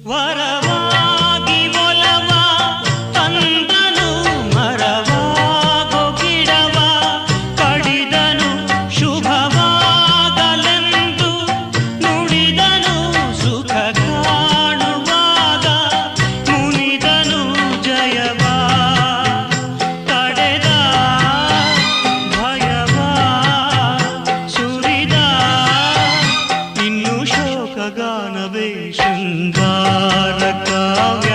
ವರವಾಗಿ ಒಲವ ತಂದನು ಮರವಾಗೋ ಗಿಡವ ಕಡಿದನು ಶುಭವಾಗಲೆಂದು ನುಡಿದನು ಸುಖ ಕಾಣುವಾಗ ಮುನಿದನು ಜಯವಾ ತಡೆದ ಭಯವಾ ಸುರಿದ ಇನ್ನು ಶೋಕಗಾನವೇ ಶೃಂಗಾರ ಕಾವ್ಯ